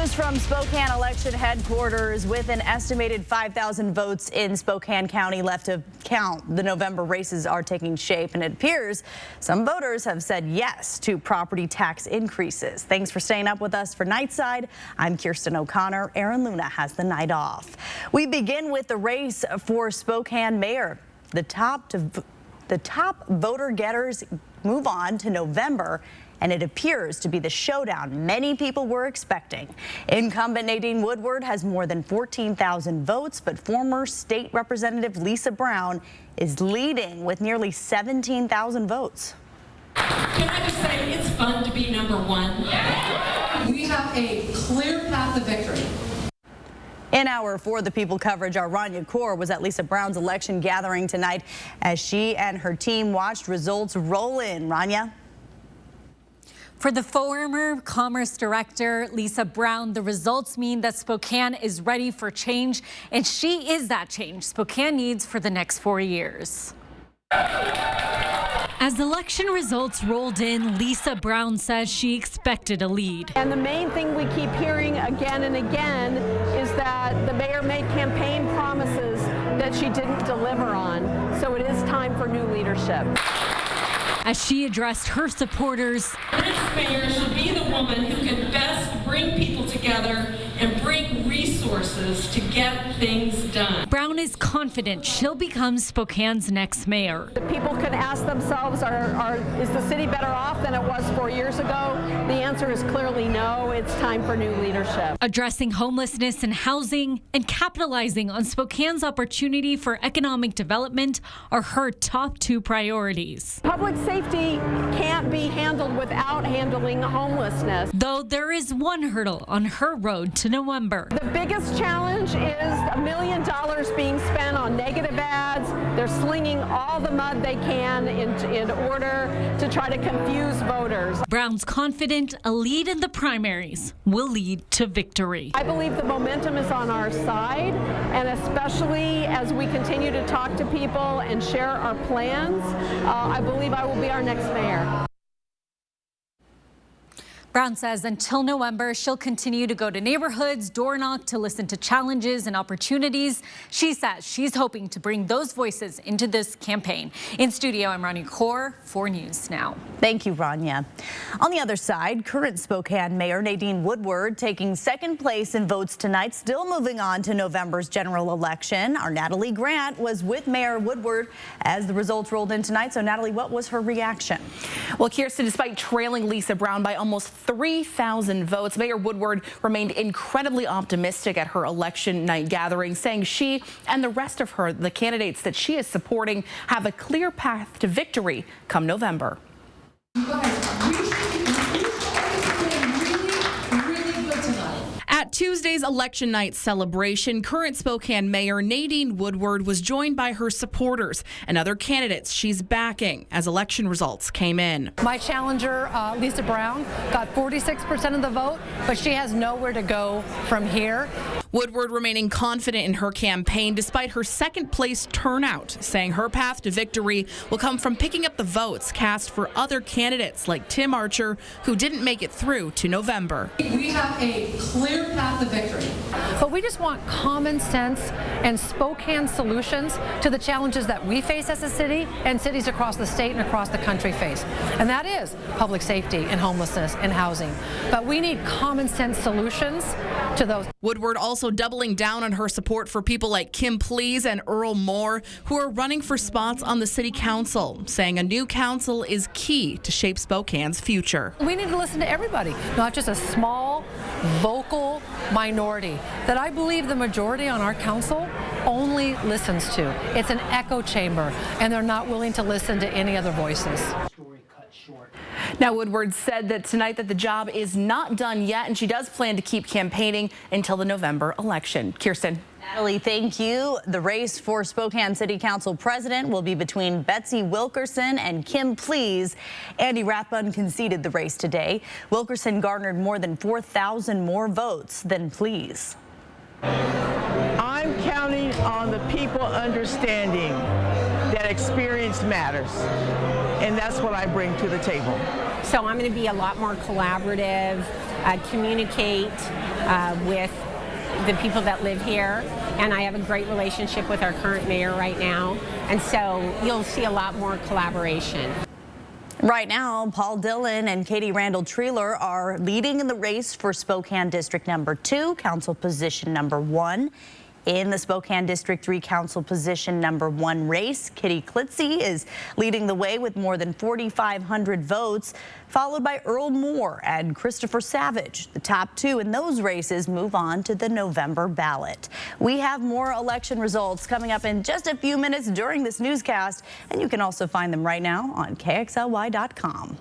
News from Spokane election headquarters. With an estimated 5,000 votes in Spokane County left to count, the November races are taking shape, and it appears some voters have said yes to property tax increases. Thanks for staying up with us for Nightside. I'm Kirsten O'Connor. Aaron Luna has the night off. We begin with the race for Spokane Mayor. The top voter getters move on to November, and it appears to be the showdown many people were expecting. Incumbent Nadine Woodward has more than 14,000 votes, but former state representative Lisa Brown is leading with nearly 17,000 votes. Can I just say, it's fun to be number one. We have a clear path to victory. In our For the People coverage, our Rania Kaur was at Lisa Brown's election gathering tonight as she and her team watched results roll in. Rania? For the former Commerce Director, Lisa Brown, the results mean that Spokane is ready for change, and she is that change Spokane needs for the next 4 years. As election results rolled in, Lisa Brown says she expected a lead. And the main thing we keep hearing again and again is that the mayor made campaign promises that she didn't deliver on. So it is time for new leadership. As she addressed her supporters, This mayor should be the woman who can best bring people together and bring resources to get things done. Brown is confident she'll become Spokane's next mayor. The people can ask themselves, is the city better off than it was 4 years ago? The answer is clearly no. It's time for new leadership. Addressing homelessness and housing and capitalizing on Spokane's opportunity for economic development are her top two priorities. Public safety can't be handled without handling homelessness. Though there is one hurdle on her road to November. The biggest challenge is $1 million being spent on negative ads. They're slinging all the mud they can in order to try to confuse voters. Brown's confident a lead in the primaries will lead to victory. I believe the momentum is on our side, and especially as we continue to talk to people and share our plans, I believe I will be our next mayor. Brown says until November, she'll continue to go to neighborhoods, door knock to listen to challenges and opportunities. She says she's hoping to bring those voices into this campaign. In studio, I'm Rania Kaur, 4 News Now. Thank you, Rania. On the other side, current Spokane Mayor Nadine Woodward taking second place in votes tonight, still moving on to November's general election. Our Natalie Grant was with Mayor Woodward as the results rolled in tonight. So, Natalie, what was her reaction? Well, Kirsten, despite trailing Lisa Brown by almost 3,000 votes, Mayor Woodward remained incredibly optimistic at her election night gathering, saying she and the rest of the candidates that she is supporting have a clear path to victory come November. You guys, really good tonight. At Tuesday's election night celebration, current Spokane Mayor Nadine Woodward was joined by her supporters and other candidates she's backing as election results came in. My challenger, Lisa Brown, got 46% of the vote, but she has nowhere to go from here. Woodward remaining confident in her campaign despite her second place turnout, saying her path to victory will come from picking up the votes cast for other candidates like Tim Archer, who didn't make it through to November. We have a clear path to victory. But we just want common sense and Spokane solutions to the challenges that we face as a city and cities across the state and across the country face. And that is public safety and homelessness and housing. But we need common sense solutions to those. Woodward also doubling down on her support for people like Kim Please and Earl Moore, who are running for spots on the city council, saying a new council is key to shape Spokane's future. We need to listen to everybody, not just a small, vocal minority that I believe the majority on our council only listens to. It's an echo chamber, and they're not willing to listen to any other voices. Now, Woodward said that tonight that the job is not done yet, and she does plan to keep campaigning until the November election. Kirsten. Natalie, thank you. The race for Spokane City Council President will be between Betsy Wilkerson and Kim Please. Andy Rathbun conceded the race today. Wilkerson garnered more than 4,000 more votes than Please. I'm counting on the people understanding that experience matters, and that's what I bring to the table. So I'm going to be a lot more collaborative, communicate with the people that live here, and I have a great relationship with our current mayor right now, and so you'll see a lot more collaboration. Right now, Paul Dillon and Katie Randall Treeler are leading in the race for Spokane District number 2, council position number 1. In the Spokane District 3 council position number 1 race, Kitty Klitze is leading the way with more than 4,500 votes, followed by Earl Moore and Christopher Savage. The top 2 in those races move on to the November ballot. We have more election results coming up in just a few minutes during this newscast, and you can also find them right now on KXLY.com.